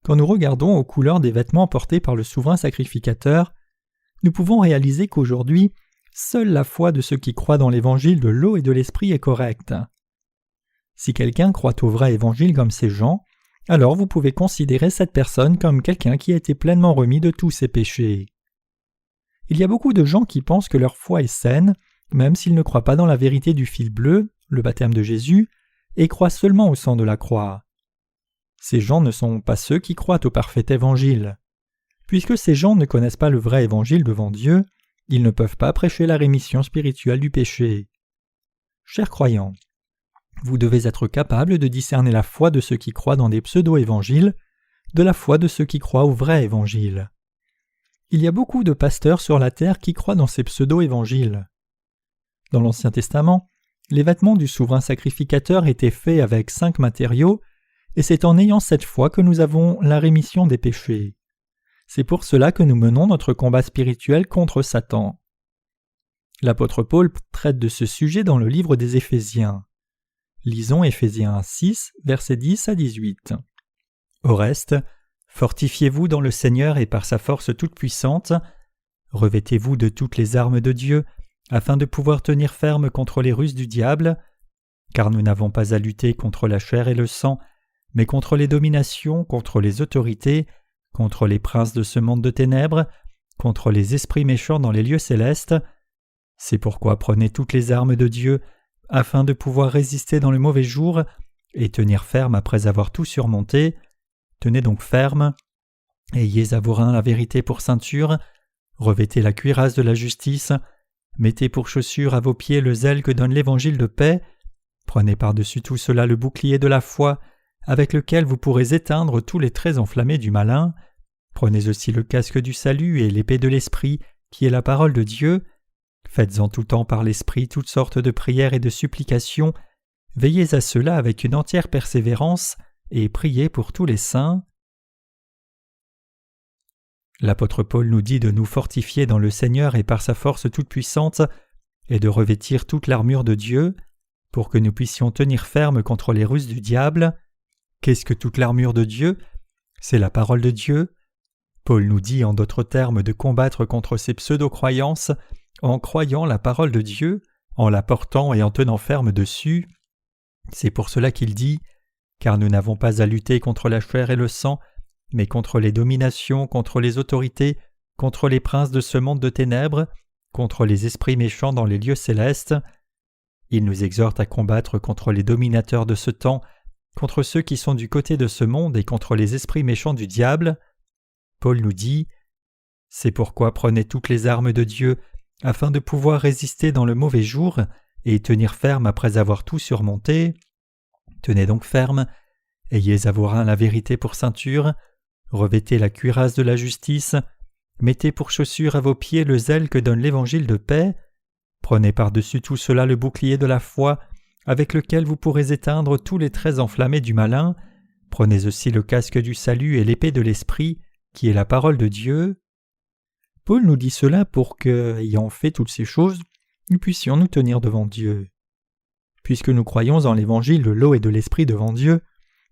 Quand nous regardons aux couleurs des vêtements portés par le souverain sacrificateur, nous pouvons réaliser qu'aujourd'hui, seule la foi de ceux qui croient dans l'évangile de l'eau et de l'esprit est correcte. Si quelqu'un croit au vrai évangile comme ces gens, alors vous pouvez considérer cette personne comme quelqu'un qui a été pleinement remis de tous ses péchés. Il y a beaucoup de gens qui pensent que leur foi est saine, même s'ils ne croient pas dans la vérité du fil bleu, le baptême de Jésus, et croient seulement au sang de la croix. Ces gens ne sont pas ceux qui croient au parfait évangile. Puisque ces gens ne connaissent pas le vrai évangile devant Dieu, ils ne peuvent pas prêcher la rémission spirituelle du péché. Chers croyants, vous devez être capables de discerner la foi de ceux qui croient dans des pseudo-évangiles de la foi de ceux qui croient au vrai évangile. Il y a beaucoup de pasteurs sur la terre qui croient dans ces pseudo-évangiles. Dans l'Ancien Testament, les vêtements du souverain sacrificateur étaient faits avec 5 matériaux, et c'est en ayant cette foi que nous avons la rémission des péchés. C'est pour cela que nous menons notre combat spirituel contre Satan. L'apôtre Paul traite de ce sujet dans le livre des Éphésiens. Lisons Éphésiens 6, versets 10 à 18. Au reste, fortifiez-vous dans le Seigneur et par sa force toute-puissante. Revêtez-vous de toutes les armes de Dieu, afin de pouvoir tenir ferme contre les ruses du diable, car nous n'avons pas à lutter contre la chair et le sang, mais contre les dominations, contre les autorités, contre les princes de ce monde de ténèbres, contre les esprits méchants dans les lieux célestes. C'est pourquoi prenez toutes les armes de Dieu, afin de pouvoir résister dans le mauvais jour et tenir ferme après avoir tout surmonté. Tenez donc ferme, ayez à vos reins la vérité pour ceinture, revêtez la cuirasse de la justice, mettez pour chaussure à vos pieds le zèle que donne l'évangile de paix, prenez par-dessus tout cela le bouclier de la foi, avec lequel vous pourrez éteindre tous les traits enflammés du malin, prenez aussi le casque du salut et l'épée de l'esprit, qui est la parole de Dieu, faites en tout temps par l'esprit toutes sortes de prières et de supplications, veillez à cela avec une entière persévérance, et priez pour tous les saints. L'apôtre Paul nous dit de nous fortifier dans le Seigneur et par sa force toute-puissante, et de revêtir toute l'armure de Dieu, pour que nous puissions tenir ferme contre les ruses du diable. Qu'est-ce que toute l'armure de Dieu? C'est la parole de Dieu. Paul nous dit en d'autres termes de combattre contre ces pseudo-croyances en croyant la parole de Dieu, en la portant et en tenant ferme dessus. C'est pour cela qu'il dit « Car nous n'avons pas à lutter contre la chair et le sang, mais contre les dominations, contre les autorités, contre les princes de ce monde de ténèbres, contre les esprits méchants dans les lieux célestes. Il nous exhorte à combattre contre les dominateurs de ce temps, contre ceux qui sont du côté de ce monde et contre les esprits méchants du diable. Paul nous dit « C'est pourquoi prenez toutes les armes de Dieu, afin de pouvoir résister dans le mauvais jour et tenir ferme après avoir tout surmonté. Tenez donc ferme, ayez à vos reins la vérité pour ceinture, revêtez la cuirasse de la justice, mettez pour chaussure à vos pieds le zèle que donne l'évangile de paix, prenez par-dessus tout cela le bouclier de la foi, avec lequel vous pourrez éteindre tous les traits enflammés du malin, prenez aussi le casque du salut et l'épée de l'esprit, qui est la parole de Dieu. » Paul nous dit cela pour que, ayant fait toutes ces choses, nous puissions nous tenir devant Dieu. Puisque nous croyons en l'évangile de l'eau et de l'esprit devant Dieu,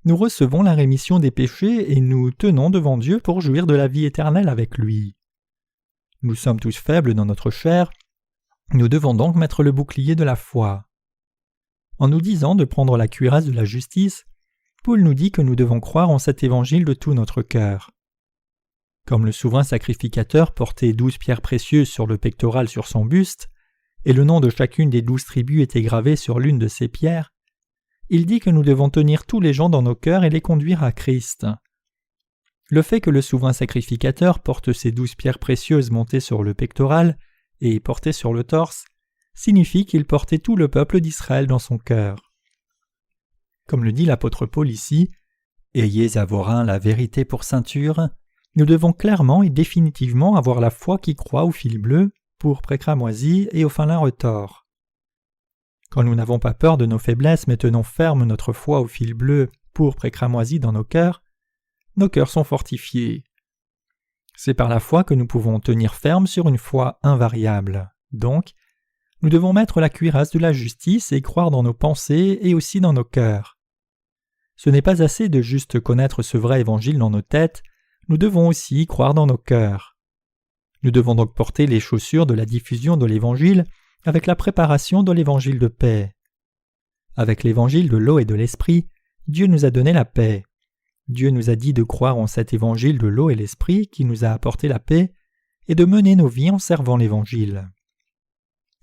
nous recevons la rémission des péchés et nous tenons devant Dieu pour jouir de la vie éternelle avec lui. Nous sommes tous faibles dans notre chair, nous devons donc mettre le bouclier de la foi. En nous disant de prendre la cuirasse de la justice, Paul nous dit que nous devons croire en cet évangile de tout notre cœur. Comme le souverain sacrificateur portait 12 pierres précieuses sur le pectoral sur son buste, et le nom de chacune des 12 tribus était gravé sur l'une de ces pierres, il dit que nous devons tenir tous les gens dans nos cœurs et les conduire à Christ. Le fait que le souverain sacrificateur porte ces 12 pierres précieuses montées sur le pectoral et portées sur le torse signifie qu'il portait tout le peuple d'Israël dans son cœur. Comme le dit l'apôtre Paul ici, « Ayez à vos reins la vérité pour ceinture », nous devons clairement et définitivement avoir la foi qui croit au fil bleu, pourpre et cramoisi et au fin lin retors. Quand nous n'avons pas peur de nos faiblesses mais tenons ferme notre foi au fil bleu, pourpre et cramoisi dans nos cœurs sont fortifiés. C'est par la foi que nous pouvons tenir ferme sur une foi invariable. Donc, nous devons mettre la cuirasse de la justice et croire dans nos pensées et aussi dans nos cœurs. Ce n'est pas assez de juste connaître ce vrai évangile dans nos têtes, nous devons aussi croire dans nos cœurs. Nous devons donc porter les chaussures de la diffusion de l'évangile avec la préparation de l'évangile de paix. Avec l'évangile de l'eau et de l'esprit, Dieu nous a donné la paix. Dieu nous a dit de croire en cet évangile de l'eau et l'esprit qui nous a apporté la paix et de mener nos vies en servant l'évangile.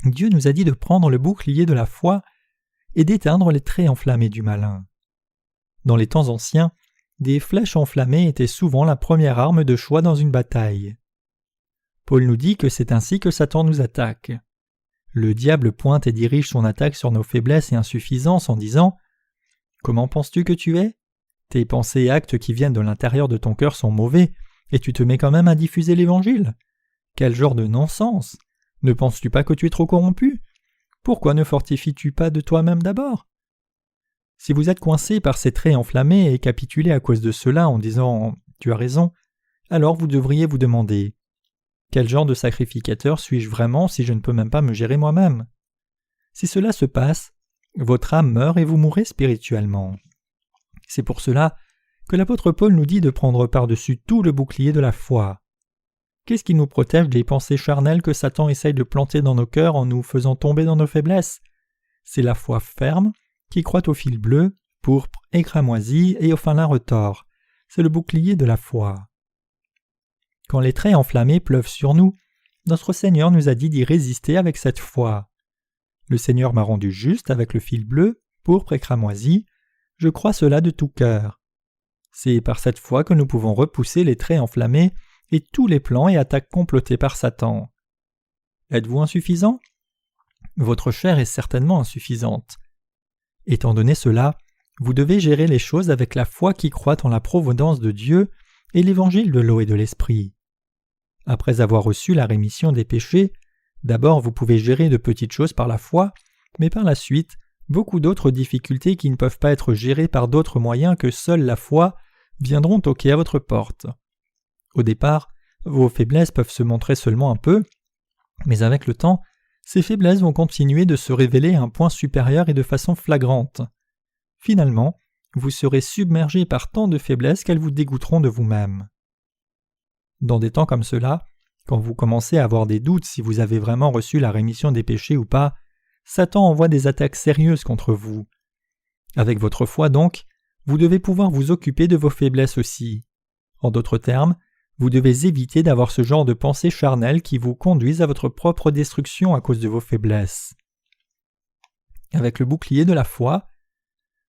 Dieu nous a dit de prendre le bouclier de la foi et d'éteindre les traits enflammés du malin. Dans les temps anciens, des flèches enflammées étaient souvent la première arme de choix dans une bataille. Paul nous dit que c'est ainsi que Satan nous attaque. Le diable pointe et dirige son attaque sur nos faiblesses et insuffisances en disant « Comment penses-tu que tu es ? Tes pensées et actes qui viennent de l'intérieur de ton cœur sont mauvais, et tu te mets quand même à diffuser l'Évangile. Quel genre de non-sens ? Ne penses-tu pas que tu es trop corrompu ? Pourquoi ne fortifies-tu pas de toi-même d'abord ? » Si vous êtes coincé par ces traits enflammés et capitulé à cause de cela en disant « Tu as raison », alors vous devriez vous demander « Quel genre de sacrificateur suis-je vraiment si je ne peux même pas me gérer moi-même ?» Si cela se passe, votre âme meurt et vous mourrez spirituellement. C'est pour cela que l'apôtre Paul nous dit de prendre par-dessus tout le bouclier de la foi. Qu'est-ce qui nous protège des pensées charnelles que Satan essaye de planter dans nos cœurs en nous faisant tomber dans nos faiblesses ? C'est la foi ferme qui croit au fil bleu, pourpre et cramoisi et au fin lin retors. C'est le bouclier de la foi. Quand les traits enflammés pleuvent sur nous, notre Seigneur nous a dit d'y résister avec cette foi. Le Seigneur m'a rendu juste avec le fil bleu, pourpre et cramoisi. Je crois cela de tout cœur. C'est par cette foi que nous pouvons repousser les traits enflammés et tous les plans et attaques complotés par Satan. Êtes-vous insuffisant ? Votre chair est certainement insuffisante. Étant donné cela, vous devez gérer les choses avec la foi qui croit en la providence de Dieu et l'évangile de l'eau et de l'esprit. Après avoir reçu la rémission des péchés, d'abord vous pouvez gérer de petites choses par la foi, mais par la suite, beaucoup d'autres difficultés qui ne peuvent pas être gérées par d'autres moyens que seule la foi viendront toquer à votre porte. Au départ, vos faiblesses peuvent se montrer seulement un peu, mais avec le temps, ces faiblesses vont continuer de se révéler à un point supérieur et de façon flagrante. Finalement, vous serez submergé par tant de faiblesses qu'elles vous dégoûteront de vous-même. Dans des temps comme cela, quand vous commencez à avoir des doutes si vous avez vraiment reçu la rémission des péchés ou pas, Satan envoie des attaques sérieuses contre vous. Avec votre foi donc, vous devez pouvoir vous occuper de vos faiblesses aussi. En d'autres termes, vous devez éviter d'avoir ce genre de pensées charnelles qui vous conduisent à votre propre destruction à cause de vos faiblesses. Avec le bouclier de la foi,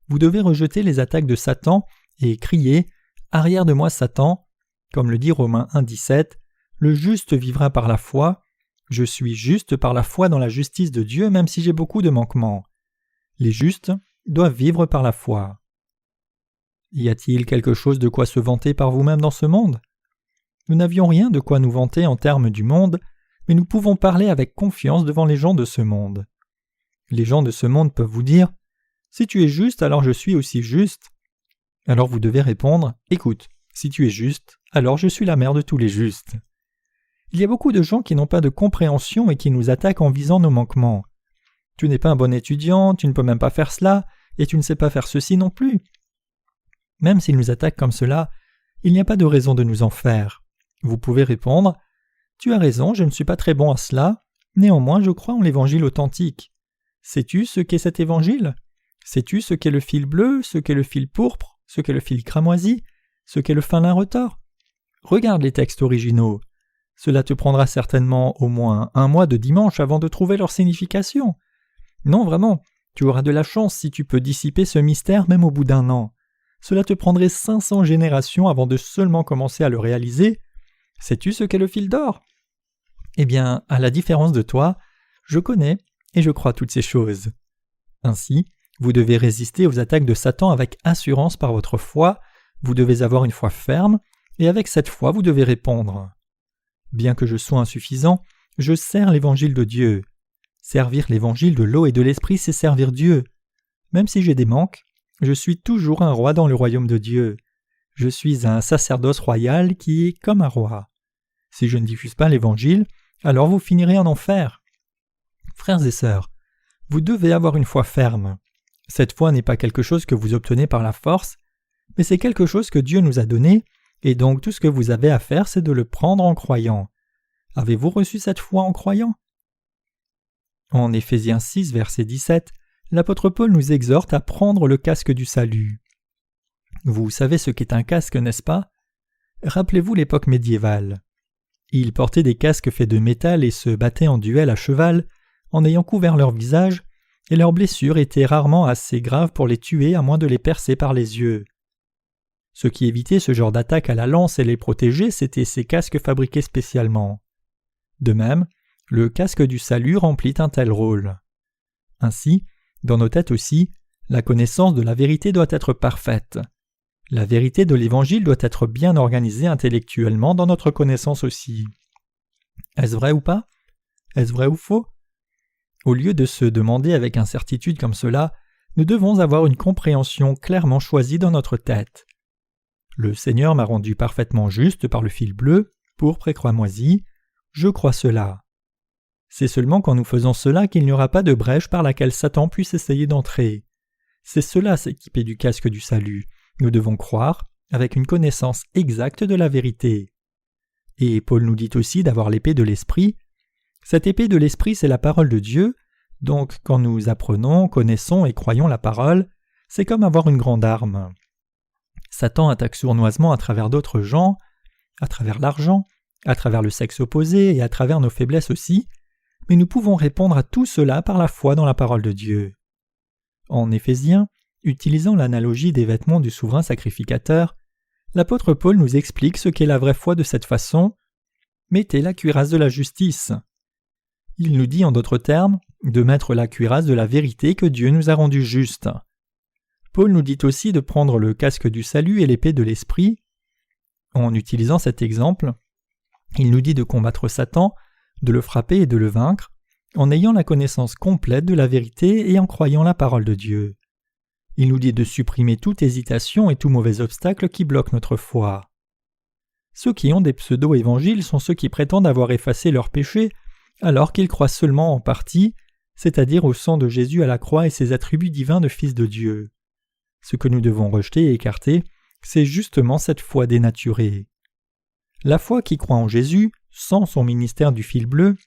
vous devez rejeter les attaques de Satan et crier « Arrière de moi, Satan !» Comme le dit Romains 1,17, « Le juste vivra par la foi. Je suis juste par la foi dans la justice de Dieu, même si j'ai beaucoup de manquements. » Les justes doivent vivre par la foi. Y a-t-il quelque chose de quoi se vanter par vous-même dans ce monde? Nous n'avions rien de quoi nous vanter en termes du monde, mais nous pouvons parler avec confiance devant les gens de ce monde. Les gens de ce monde peuvent vous dire « Si tu es juste, alors je suis aussi juste. » Alors vous devez répondre « Écoute, si tu es juste, alors je suis la mère de tous les justes. » Il y a beaucoup de gens qui n'ont pas de compréhension et qui nous attaquent en visant nos manquements. « Tu n'es pas un bon étudiant, tu ne peux même pas faire cela, et tu ne sais pas faire ceci non plus. » Même s'ils nous attaquent comme cela, il n'y a pas de raison de nous en faire. Vous pouvez répondre « Tu as raison, je ne suis pas très bon à cela, néanmoins je crois en l'évangile authentique. Sais-tu ce qu'est cet évangile? Sais-tu ce qu'est le fil bleu, ce qu'est le fil pourpre, ce qu'est le fil cramoisi, ce qu'est le fin lin retors? Regarde les textes originaux. Cela te prendra certainement au moins 1 mois de dimanche avant de trouver leur signification. Non, vraiment, tu auras de la chance si tu peux dissiper ce mystère même au bout d'1 an. Cela te prendrait 500 générations avant de seulement commencer à le réaliser. Sais-tu ce qu'est le fil d'or? Eh bien, à la différence de toi, je connais et je crois toutes ces choses. Ainsi, vous devez résister aux attaques de Satan avec assurance par votre foi, vous devez avoir une foi ferme, et avec cette foi vous devez répondre. Bien que je sois insuffisant, je sers l'évangile de Dieu. Servir l'évangile de l'eau et de l'esprit, c'est servir Dieu. Même si j'ai des manques, je suis toujours un roi dans le royaume de Dieu. Je suis un sacerdoce royal qui est comme un roi. Si je ne diffuse pas l'évangile, alors vous finirez en enfer. Frères et sœurs, vous devez avoir une foi ferme. Cette foi n'est pas quelque chose que vous obtenez par la force, mais c'est quelque chose que Dieu nous a donné, et donc tout ce que vous avez à faire, c'est de le prendre en croyant. Avez-vous reçu cette foi en croyant? En Éphésiens 6, verset 17, l'apôtre Paul nous exhorte à prendre le casque du salut. Vous savez ce qu'est un casque, n'est-ce pas? Rappelez-vous l'époque médiévale. Ils portaient des casques faits de métal et se battaient en duel à cheval, en ayant couvert leur visage, et leurs blessures étaient rarement assez graves pour les tuer à moins de les percer par les yeux. Ce qui évitait ce genre d'attaque à la lance et les protégeait, c'étaient ces casques fabriqués spécialement. De même, le casque du salut remplit un tel rôle. Ainsi, dans nos têtes aussi, la connaissance de la vérité doit être parfaite. La vérité de l'Évangile doit être bien organisée intellectuellement dans notre connaissance aussi. Est-ce vrai ou pas? Est-ce vrai ou faux? Au lieu de se demander avec incertitude comme cela, nous devons avoir une compréhension clairement choisie dans notre tête. Le Seigneur m'a rendu parfaitement juste par le fil bleu, pourpre et cramoisi. Je crois cela. C'est seulement quand nous faisons cela qu'il n'y aura pas de brèche par laquelle Satan puisse essayer d'entrer. C'est cela s'équiper du casque du salut. Nous devons croire avec une connaissance exacte de la vérité. Et Paul nous dit aussi d'avoir l'épée de l'Esprit. Cette épée de l'Esprit, c'est la parole de Dieu, donc quand nous apprenons, connaissons et croyons la parole, c'est comme avoir une grande arme. Satan attaque sournoisement à travers d'autres gens, à travers l'argent, à travers le sexe opposé et à travers nos faiblesses aussi, mais nous pouvons répondre à tout cela par la foi dans la parole de Dieu. En Éphésiens, utilisant l'analogie des vêtements du souverain sacrificateur, l'apôtre Paul nous explique ce qu'est la vraie foi de cette façon. Mettez la cuirasse de la justice. Il nous dit en d'autres termes de mettre la cuirasse de la vérité que Dieu nous a rendue juste. Paul nous dit aussi de prendre le casque du salut et l'épée de l'esprit. En utilisant cet exemple, il nous dit de combattre Satan, de le frapper et de le vaincre, en ayant la connaissance complète de la vérité et en croyant la parole de Dieu. Il nous dit de supprimer toute hésitation et tout mauvais obstacle qui bloque notre foi. Ceux qui ont des pseudo-évangiles sont ceux qui prétendent avoir effacé leurs péchés alors qu'ils croient seulement en partie, c'est-à-dire au sang de Jésus à la croix et ses attributs divins de Fils de Dieu. Ce que nous devons rejeter et écarter, c'est justement cette foi dénaturée. La foi qui croit en Jésus, sans son ministère du fil bleu,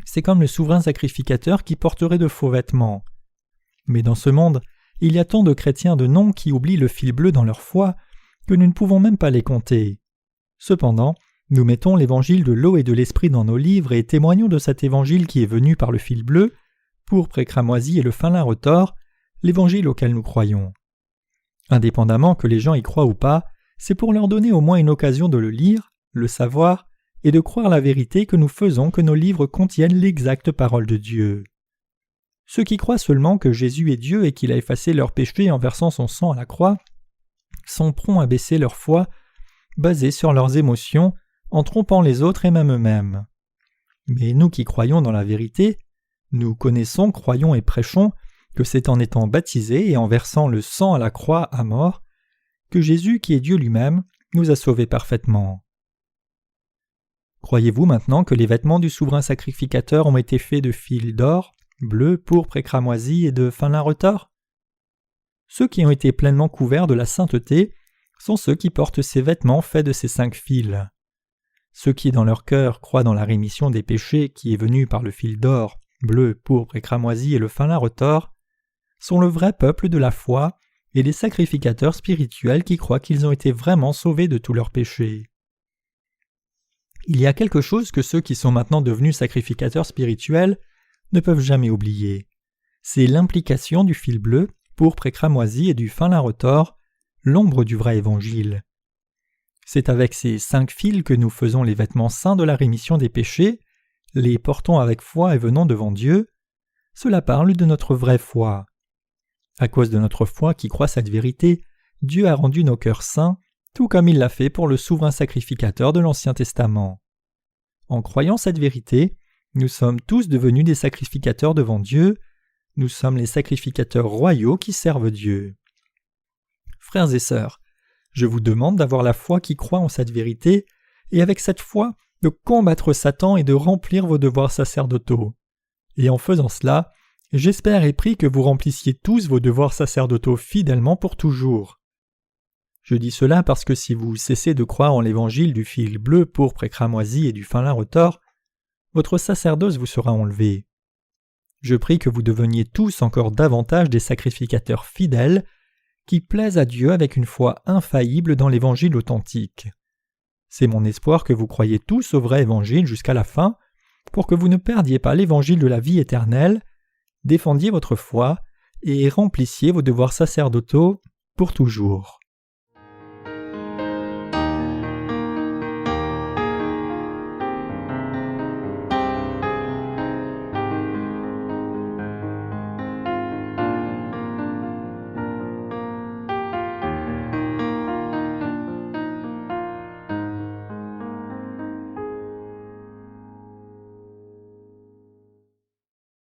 c'est comme le souverain sacrificateur qui porterait de faux vêtements. Mais dans ce monde, il y a tant de chrétiens de nom qui oublient le fil bleu dans leur foi que nous ne pouvons même pas les compter. Cependant, nous mettons l'évangile de l'eau et de l'esprit dans nos livres et témoignons de cet évangile qui est venu par le fil bleu, pourpre et cramoisi et le fin lin retors, l'évangile auquel nous croyons. Indépendamment que les gens y croient ou pas, c'est pour leur donner au moins une occasion de le lire, le savoir, et de croire la vérité que nous faisons que nos livres contiennent l'exacte parole de Dieu. Ceux qui croient seulement que Jésus est Dieu et qu'il a effacé leurs péchés en versant son sang à la croix sont prompts à baisser leur foi, basée sur leurs émotions, en trompant les autres et même eux-mêmes. Mais nous qui croyons dans la vérité, nous connaissons, croyons et prêchons que c'est en étant baptisés et en versant le sang à la croix à mort que Jésus, qui est Dieu lui-même, nous a sauvés parfaitement. Croyez-vous maintenant que les vêtements du souverain sacrificateur ont été faits de fil d'or, bleu, pourpre et cramoisi et de fin lin retors? Ceux qui ont été pleinement couverts de la sainteté sont ceux qui portent ces vêtements faits de ces 5 fils. Ceux qui dans leur cœur croient dans la rémission des péchés qui est venue par le fil d'or, bleu, pourpre et cramoisi et le fin lin retors sont le vrai peuple de la foi et les sacrificateurs spirituels qui croient qu'ils ont été vraiment sauvés de tous leurs péchés. Il y a quelque chose que ceux qui sont maintenant devenus sacrificateurs spirituels ne peuvent jamais oublier. C'est l'implication du fil bleu, pourpre et cramoisi et du fin lin retors, l'ombre du vrai évangile. C'est avec ces 5 fils que nous faisons les vêtements saints de la rémission des péchés, les portons avec foi et venons devant Dieu. Cela parle de notre vraie foi. À cause de notre foi qui croit cette vérité, Dieu a rendu nos cœurs saints, tout comme il l'a fait pour le souverain sacrificateur de l'Ancien Testament. En croyant cette vérité, nous sommes tous devenus des sacrificateurs devant Dieu, nous sommes les sacrificateurs royaux qui servent Dieu. Frères et sœurs, je vous demande d'avoir la foi qui croit en cette vérité, et avec cette foi, de combattre Satan et de remplir vos devoirs sacerdotaux. Et en faisant cela, j'espère et prie que vous remplissiez tous vos devoirs sacerdotaux fidèlement pour toujours. Je dis cela parce que si vous cessez de croire en l'évangile du fil bleu, pourpre et cramoisi et du fin lin retors, votre sacerdoce vous sera enlevé. Je prie que vous deveniez tous encore davantage des sacrificateurs fidèles qui plaisent à Dieu avec une foi infaillible dans l'évangile authentique. C'est mon espoir que vous croyiez tous au vrai évangile jusqu'à la fin, pour que vous ne perdiez pas l'évangile de la vie éternelle, défendiez votre foi et remplissiez vos devoirs sacerdotaux pour toujours.